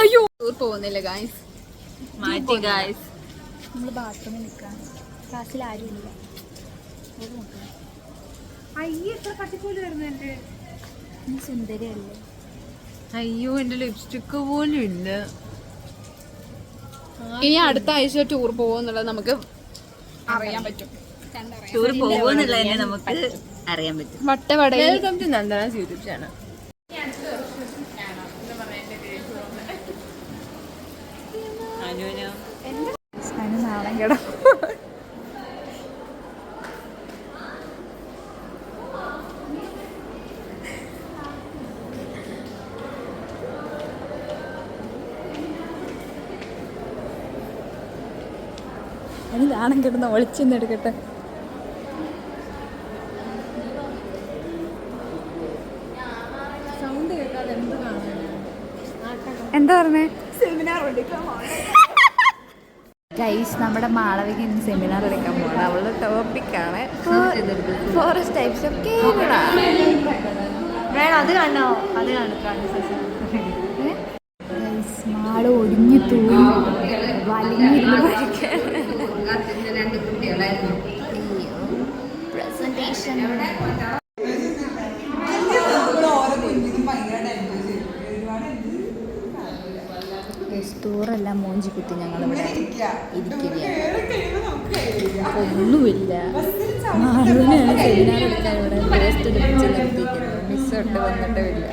അയ്യോ ടൂർ പോകുന്നില്ല ഗായ്സ്, മാറ്റി ഗായ്സ്. നമ്മൾ ബാത്റൂമിൽ നിൽക്കാം, ക്ലാസ്സിൽ ആരുമില്ല. സുന്ദരിയല്ലേ? അയ്യോ എന്റെ ലിപ്സ്റ്റിക്ക് പോലും ഇല്ല. ഇനി അടുത്ത ആഴ്ച ടൂർ പോകുന്നുള്ളത് നമുക്ക് അറിയാൻ പറ്റും. ടൂർ പോകുന്നുള്ളതന്നെ നമുക്ക് അറിയാൻ പറ്റും. വട്ടവടയിൽ നന്ദനാസ് യൂട്യൂബ് ചാനൽ. നാളെ കേടാ. അതിന് നാണം കിടന്ന് ഒളിച്ചെന്നെടുക്കട്ടെ. എന്താ പറഞ്ഞേ? ഗൈസ്, നമ്മുടെ മാളവിക ഇന്ന് സെമിനാർ എടുക്കാൻ പോകണം. അവളുടെ ടോപ്പിക്കാണ് ഫോറസ്റ്റ് ടൈപ്സ് ഓഫ് കേരള. വേണം അത് കാണോ? അത് മാള് ഒടിഞ്ഞു തൂങ്ങി വലിഞ്ഞിരുന്ന് പഠിക്കാൻ. പ്രസന്റേഷൻ സ്റ്റോറെല്ലാം മോഞ്ചി കുത്തി ഞങ്ങളിവിടെ ഇരിക്കുകയാണ്. ഒന്നുമില്ല. മാളുവിനെയാണ് സെമിനാർ എടുക്കാൻ ഇവിടെ പോസ്റ്റ് എടുപ്പിച്ച് നിർത്തിയിരിക്കുന്നത്. മിസ് തൊട്ട് വന്നിട്ടുമില്ല.